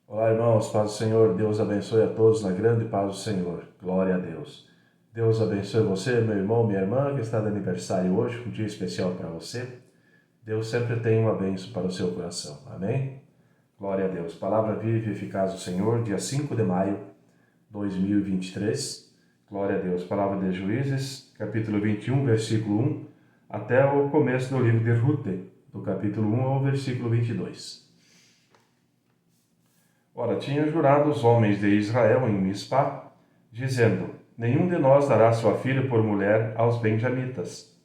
Olá, irmãos, paz do Senhor. Deus abençoe a todos na grande paz do Senhor. Glória a Deus. Deus abençoe você, meu irmão, minha irmã, que está de aniversário hoje, um dia especial para você. Deus sempre tem uma bênção para o seu coração. Amém? Glória a Deus. Palavra viva e eficaz do Senhor, dia 5 de maio de 2023. Glória a Deus. Palavra de Juízes, capítulo 21, versículo 1, até o começo do livro de Rute, do capítulo 1 ao versículo 22. Ora, tinha jurado os homens de Israel em Mispá, dizendo: Nenhum de nós dará sua filha por mulher aos benjamitas.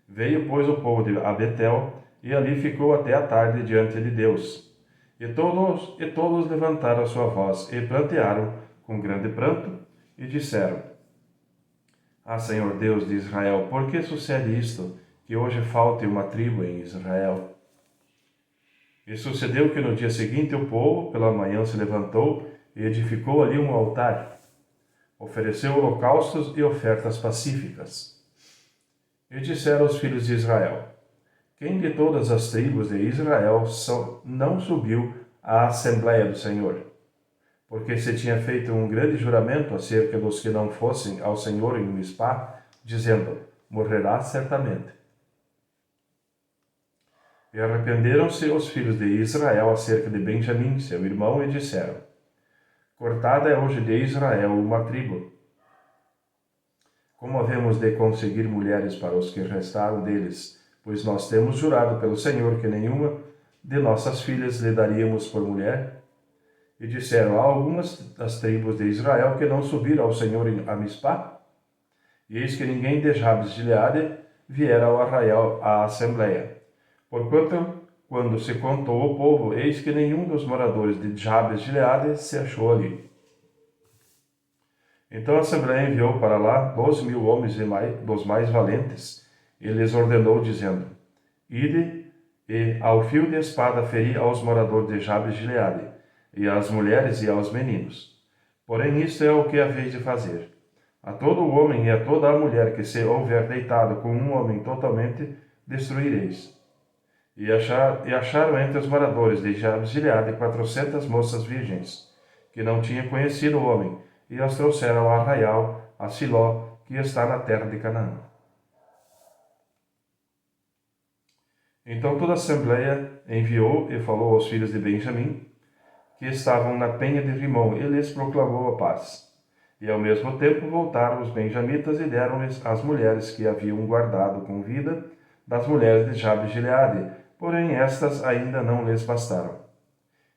Veio, pois, o povo a Betel, e ali ficou até a tarde diante de Deus. E todos levantaram a sua voz, e prantearam com grande pranto, e disseram: Ah, Senhor Deus de Israel, por que sucede isto, que hoje falte uma tribo em Israel? E sucedeu que no dia seguinte o povo, pela manhã, se levantou e edificou ali um altar. Ofereceu holocaustos e ofertas pacíficas. E disseram aos filhos de Israel: Quem de todas as tribos de Israel não subiu à Assembleia do Senhor? Porque se tinha feito um grande juramento acerca dos que não fossem ao Senhor em Mispá, dizendo: Morrerá certamente. E arrependeram-se os filhos de Israel acerca de Benjamim, seu irmão, e disseram: Cortada é hoje de Israel uma tribo. Como havemos de conseguir mulheres para os que restaram deles? Pois nós temos jurado pelo Senhor que nenhuma de nossas filhas lhe daríamos por mulher. E disseram: Há algumas das tribos de Israel que não subiram ao Senhor a Mispá. E eis que ninguém de Jabes de Gileade viera ao arraial à assembleia. Porquanto, quando se contou o povo, eis que nenhum dos moradores de Jabes de Gileade se achou ali. Então a Assembleia enviou para lá 12.000 homens dos mais valentes, e lhes ordenou, dizendo: Ide, e ao fio de espada feri aos moradores de Jabes de Gileade, e às mulheres e aos meninos. Porém isto é o que haveis de fazer. A todo homem e a toda a mulher que se houver deitado com um homem totalmente, destruireis. E acharam entre os moradores de Jabes de Gileade 400 moças virgens, que não tinham conhecido o homem, e as trouxeram ao arraial, a Siló, que está na terra de Canaã. Então toda a assembleia enviou e falou aos filhos de Benjamim, que estavam na penha de Rimom, e lhes proclamou a paz. E ao mesmo tempo voltaram os benjamitas e deram-lhes as mulheres que haviam guardado com vida das mulheres de Jabes de Gileade, porém estas ainda não lhes bastaram.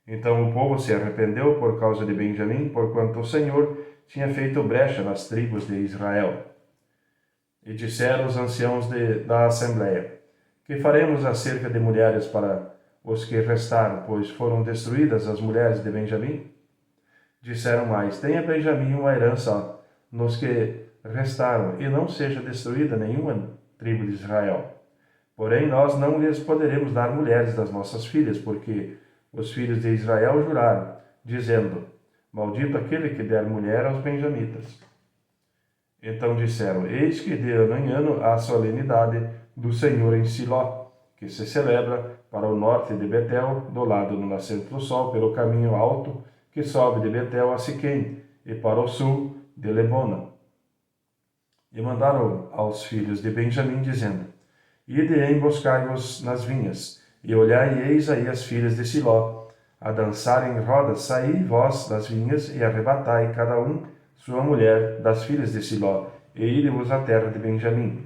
Então o povo se arrependeu por causa de Benjamim, porquanto o Senhor tinha feito brecha nas tribos de Israel. E disseram os anciãos da Assembleia: Que faremos acerca de mulheres para os que restaram, pois foram destruídas as mulheres de Benjamim? Disseram mais: Tenha Benjamim uma herança nos que restaram, e não seja destruída nenhuma tribo de Israel. Porém, nós não lhes poderemos dar mulheres das nossas filhas, porque os filhos de Israel juraram, dizendo: Maldito aquele que der mulher aos benjamitas. Então disseram: Eis que de ano em ano há a solenidade do Senhor em Siló, que se celebra para o norte de Betel, do lado do nascente do sol, pelo caminho alto que sobe de Betel a Siquém, e para o sul de Lebona. E mandaram aos filhos de Benjamim, dizendo: Ide e emboscai-vos nas vinhas, e olhai, e eis aí as filhas de Siló, a dançarem em rodas. Saí vós das vinhas, e arrebatai cada um sua mulher das filhas de Siló, e ide-vos à terra de Benjamim.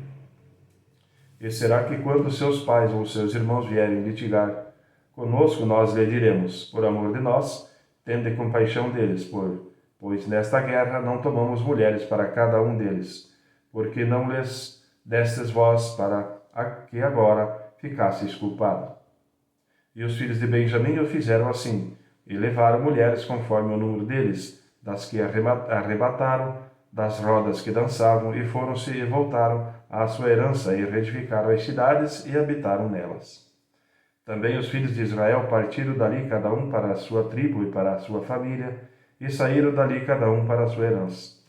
E será que quando seus pais ou seus irmãos vierem litigar conosco, nós lhe diremos: Por amor de nós, tende compaixão deles, pois nesta guerra não tomamos mulheres para cada um deles, porque não lhes destes vós para que agora ficasseis culpado. E os filhos de Benjamim o fizeram assim, e levaram mulheres conforme o número deles, das que arrebataram, das rodas que dançavam, e foram-se e voltaram à sua herança, e reedificaram as cidades, e habitaram nelas. Também os filhos de Israel partiram dali cada um para a sua tribo e para a sua família, e saíram dali cada um para a sua herança.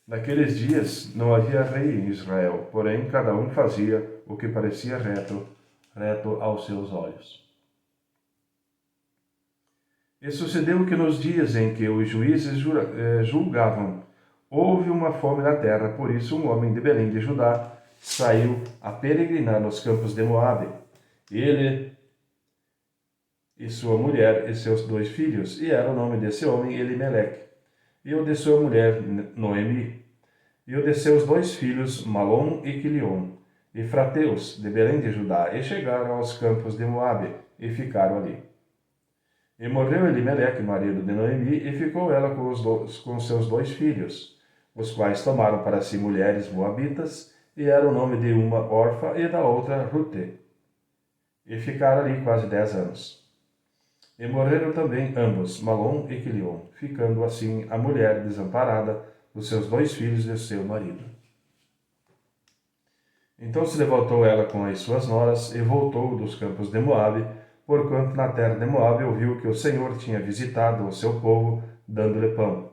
Naqueles dias não havia rei em Israel, porém cada um fazia o que parecia reto aos seus olhos. E sucedeu que nos dias em que os juízes julgavam, houve uma fome na terra, por isso um homem de Belém de Judá saiu a peregrinar nos campos de Moabe. Ele e sua mulher e seus 2 filhos, e era o nome desse homem Elimeleque, e o de sua mulher Noemi, e o de seus 2 filhos Malom e Quilion, e frateus de Belém de Judá, e chegaram aos campos de Moabe, e ficaram ali. E morreu Elimeleque, marido de Noemi, e ficou ela com seus 2 filhos, os quais tomaram para si mulheres moabitas, e era o nome de uma Orfa e da outra Rute. E ficaram ali quase 10 anos. E morreram também ambos, Malom e Quilion, ficando assim a mulher desamparada dos seus 2 filhos e seu marido. Então se levantou ela com as suas noras e voltou dos campos de Moabe, porquanto na terra de Moabe ouviu que o Senhor tinha visitado o seu povo, dando-lhe pão.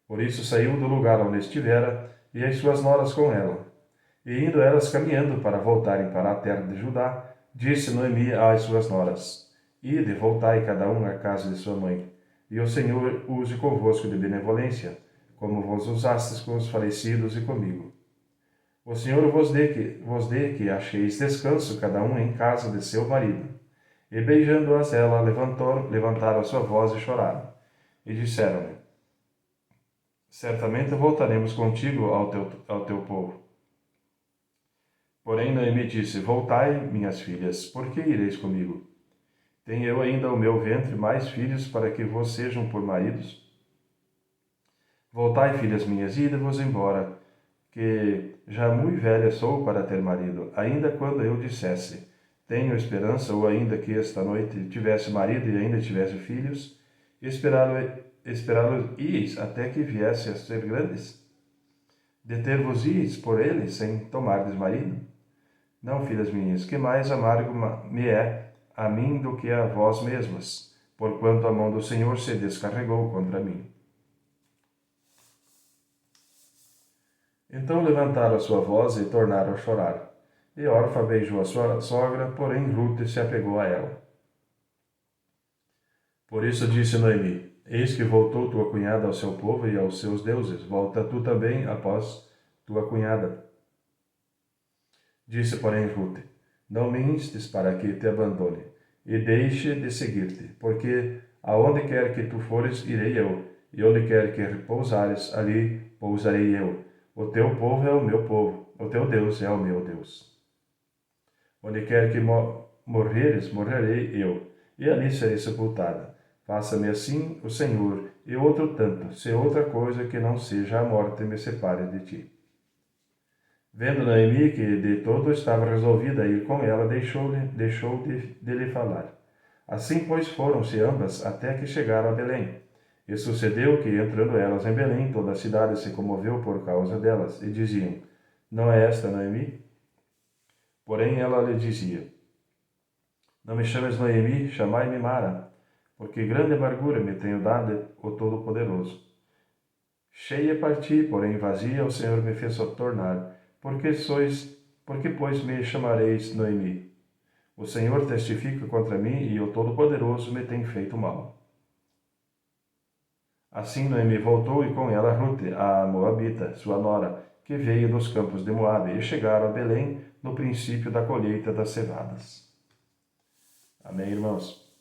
Por isso saiu do lugar onde estivera, e as suas noras com ela. E indo elas caminhando para voltarem para a terra de Judá, disse Noemi às suas noras: Ide, voltai cada um à casa de sua mãe, e o Senhor use convosco de benevolência, como vos usastes com os falecidos e comigo. O Senhor vos dê que acheis descanso cada um em casa de seu marido. E beijando-as ela, levantaram a sua voz e choraram. E disseram-lhe: Certamente voltaremos contigo ao teu povo. Porém Noemi disse: Voltai, minhas filhas, por que ireis comigo? Tenho eu ainda o meu ventre mais filhos para que vos sejam por maridos? Voltai, filhas minhas, e ide-vos embora, que já muito velha sou para ter marido. Ainda quando eu dissesse: Tenho esperança, ou ainda que esta noite tivesse marido e ainda tivesse filhos, esperá-los-ieis até que viesse a ser grandes? Deter-vos-ieis por eles, sem tomardes marido? Não, filhas minhas, que mais amargo me é a mim do que a vós mesmas, porquanto a mão do Senhor se descarregou contra mim. Então levantaram a sua voz e tornaram a chorar. E Orfa beijou a sua sogra, porém Rute se apegou a ela. Por isso disse Noemi: Eis que voltou tua cunhada ao seu povo e aos seus deuses. Volta tu também após tua cunhada. Disse, porém, Rute: Não me instes para que te abandone, e deixe de seguir-te, porque aonde quer que tu fores, irei eu, e onde quer que repousares, ali pousarei eu. O teu povo é o meu povo, o teu Deus é o meu Deus. Onde quer que morreres, morrerei eu, e ali serei sepultada. Faça-me assim o Senhor, e outro tanto, se outra coisa que não seja a morte me separe de ti. Vendo Noemi que de todo estava resolvida a ir com ela, deixou de lhe falar. Assim, pois, foram-se ambas até que chegaram a Belém. E sucedeu que, entrando elas em Belém, toda a cidade se comoveu por causa delas, e diziam: Não é esta Noemi? Porém ela lhe dizia: Não me chames Noemi, chamai-me Mara, porque grande amargura me tenho dado o Todo-Poderoso. Cheia parti, porém vazia o Senhor me fez tornar. Porque pois me chamareis Noemi? O Senhor testifica contra mim e o Todo-Poderoso me tem feito mal. Assim Noemi voltou e com ela Rute, a Moabita, sua nora, que veio dos campos de Moabe, e chegaram a Belém no princípio da colheita das cevadas. Amém, irmãos?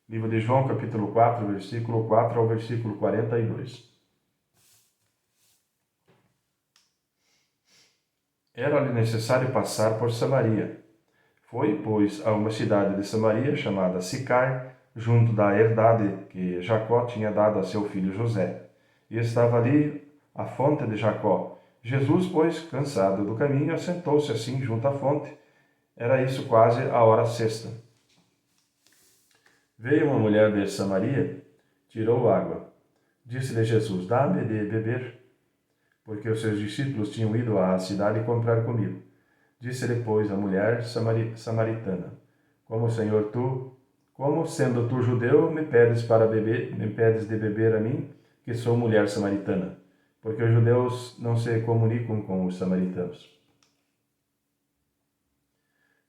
Livro de João, capítulo 4, versículo 4 ao versículo 42. Era-lhe necessário passar por Samaria. Foi, pois, a uma cidade de Samaria, chamada Sicar, junto da herdade que Jacó tinha dado a seu filho José. E estava ali a fonte de Jacó. Jesus, pois, cansado do caminho, assentou-se assim junto à fonte. Era isso quase a hora sexta. Veio uma mulher de Samaria, tirou água. Disse-lhe Jesus: Dá-me de beber, porque os seus discípulos tinham ido à cidade comprar comida. Disse-lhe, pois, a mulher samaritana: Como sendo tu judeu, me pedes de beber a mim, que sou mulher samaritana? Porque os judeus não se comunicam com os samaritanos.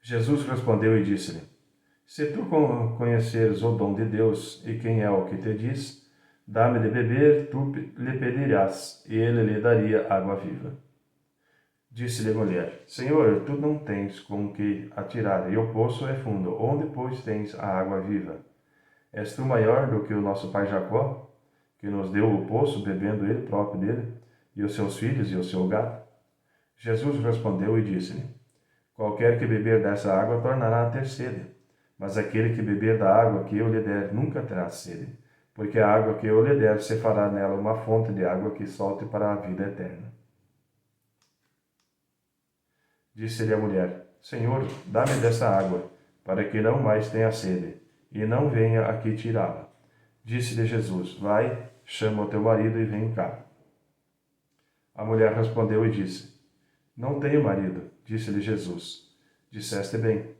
Jesus respondeu e disse-lhe: Se tu conheceres o dom de Deus e quem é o que te diz, dá-me de beber, tu lhe pedirás, e ele lhe daria água viva. Disse-lhe a mulher: Senhor, tu não tens com que atirar, e o poço é fundo. Onde, pois, tens a água viva? És tu maior do que o nosso pai Jacó, que nos deu o poço, bebendo ele próprio dele, e os seus filhos e o seu gado? Jesus respondeu e disse-lhe: Qualquer que beber dessa água tornará a ter sede, mas aquele que beber da água que eu lhe der nunca terá sede, porque a água que eu lhe der se fará nela uma fonte de água que solte para a vida eterna. Disse-lhe a mulher: Senhor, dá-me dessa água, para que não mais tenha sede, e não venha aqui tirá-la. Disse-lhe Jesus: Vai, chama o teu marido e vem cá. A mulher respondeu e disse: Não tenho marido. Disse-lhe Jesus: Disseste bem,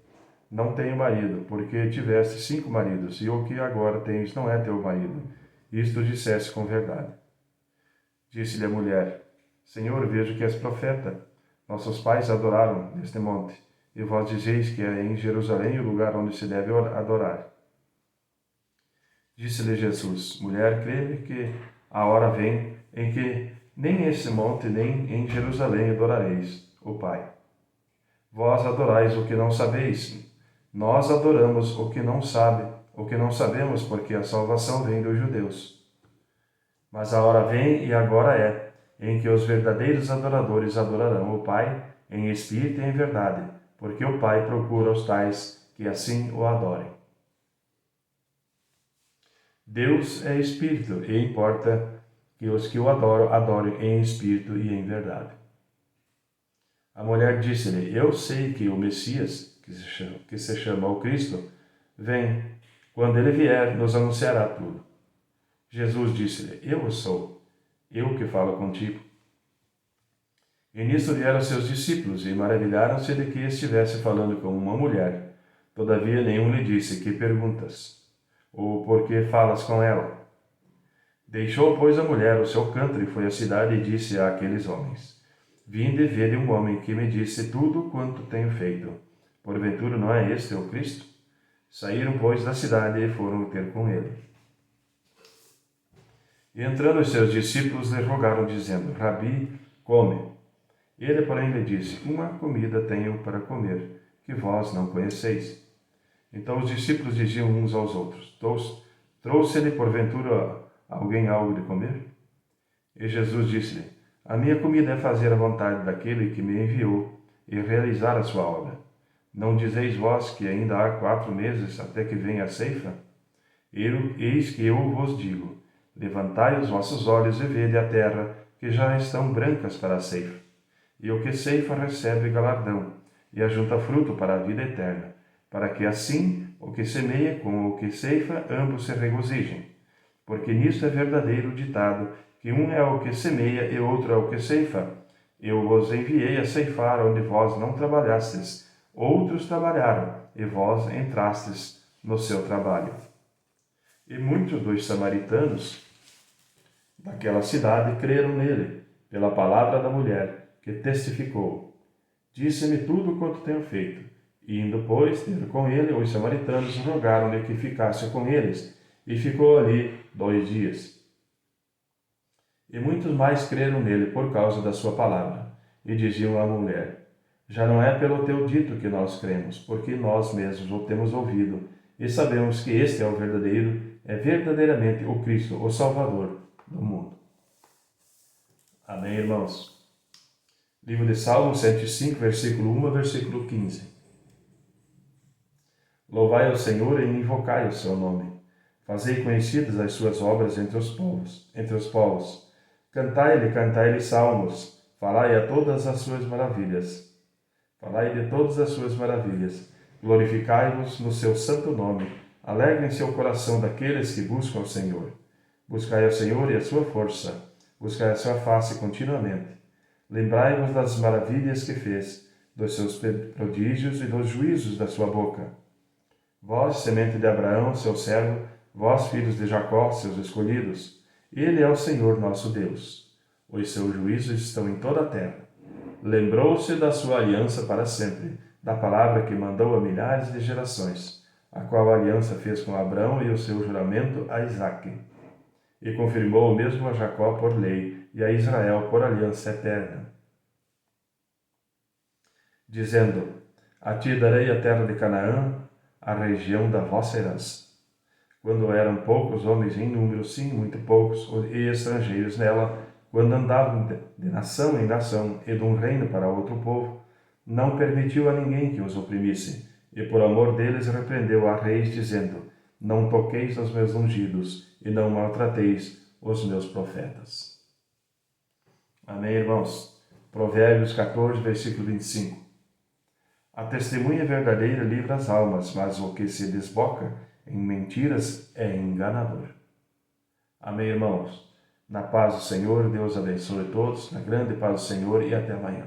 não tenho marido, porque tiveste 5 maridos, e o que agora tens não é teu marido. Isto disseste com verdade. Disse-lhe a mulher: Senhor, vejo que és profeta. Nossos pais adoraram neste monte, e vós dizeis que é em Jerusalém o lugar onde se deve adorar. Disse-lhe Jesus: Mulher, crê-me que a hora vem em que nem esse monte nem em Jerusalém adorareis o Pai. Vós adorais o que não sabeis. Nós adoramos o que não sabemos, porque a salvação vem dos judeus. Mas a hora vem, e agora é, em que os verdadeiros adoradores adorarão o Pai em espírito e em verdade, porque o Pai procura os tais que assim o adorem. Deus é espírito, e importa que os que o adoram, adorem em espírito e em verdade. A mulher disse-lhe: Eu sei que o Messias, que se chama o Cristo, vem. Quando ele vier, nos anunciará tudo. Jesus disse-lhe: Eu sou, eu que falo contigo. E nisto vieram seus discípulos, e maravilharam-se de que estivesse falando com uma mulher. Todavia nenhum lhe disse: Que perguntas? Ou por que falas com ela? Deixou, pois, a mulher o seu canto e foi à cidade e disse àqueles homens: Vinde ver um homem que me disse tudo quanto tenho feito. Porventura não é este o Cristo? Saíram, pois, da cidade e foram ter com ele. E entrando os seus discípulos lhe rogaram, dizendo: Rabi, come. Ele, porém, lhe disse: Uma comida tenho para comer, que vós não conheceis. Então os discípulos diziam uns aos outros: Trouxe-lhe, porventura, alguém algo de comer? E Jesus disse-lhe: A minha comida é fazer a vontade daquele que me enviou e realizar a sua obra. Não dizeis vós que ainda há 4 meses até que venha a ceifa? Eis que eu vos digo: levantai os vossos olhos e vede a terra, que já estão brancas para a ceifa. E o que ceifa recebe galardão, e ajunta fruto para a vida eterna, para que assim o que semeia com o que ceifa ambos se regozijem. Porque nisto é verdadeiro o ditado, que um é o que semeia e outro é o que ceifa. Eu vos enviei a ceifar onde vós não trabalhastes. Outros trabalharam, e vós entrastes no seu trabalho. E muitos dos samaritanos daquela cidade creram nele, pela palavra da mulher, que testificou: Disse-me tudo quanto tenho feito. E indo, pois, ter com ele, os samaritanos rogaram-lhe que ficasse com eles, e ficou ali 2 dias. E muitos mais creram nele por causa da sua palavra, e diziam à mulher: Já não é pelo teu dito que nós cremos, porque nós mesmos o temos ouvido, e sabemos que este é verdadeiramente o Cristo, o Salvador do mundo. Amém, irmãos? Livro de Salmos 105, versículo 1 a versículo 15. Louvai ao Senhor e invocai o seu nome. Fazei conhecidas as suas obras entre os povos. Cantai-lhe salmos. Falai a todas as suas maravilhas. Falai de todas as suas maravilhas. Glorificai-vos no seu santo nome. Alegrem-se o coração daqueles que buscam o Senhor. Buscai ao Senhor e a sua força. Buscai a sua face continuamente. Lembrai-vos das maravilhas que fez, dos seus prodígios e dos juízos da sua boca. Vós, semente de Abraão, seu servo, vós, filhos de Jacó, seus escolhidos, ele é o Senhor nosso Deus. Os seus juízos estão em toda a terra. Lembrou-se da sua aliança para sempre, da palavra que mandou a milhares de gerações, a qual aliança fez com Abrão e o seu juramento a Isaque. E confirmou o mesmo a Jacó por lei e a Israel por aliança eterna, dizendo: A ti darei a terra de Canaã, a região da vossa herança. Quando eram poucos homens em número, sim, muito poucos, e estrangeiros nela, quando andavam de nação em nação e de um reino para outro povo, não permitiu a ninguém que os oprimisse, e por amor deles repreendeu a reis, dizendo: Não toqueis nos meus ungidos, e não maltrateis os meus profetas. Amém, irmãos? Provérbios 14, versículo 25. A testemunha verdadeira livra as almas, mas o que se desboca em mentiras é enganador. Amém, irmãos? Na paz do Senhor, Deus abençoe todos, na grande paz do Senhor e até amanhã.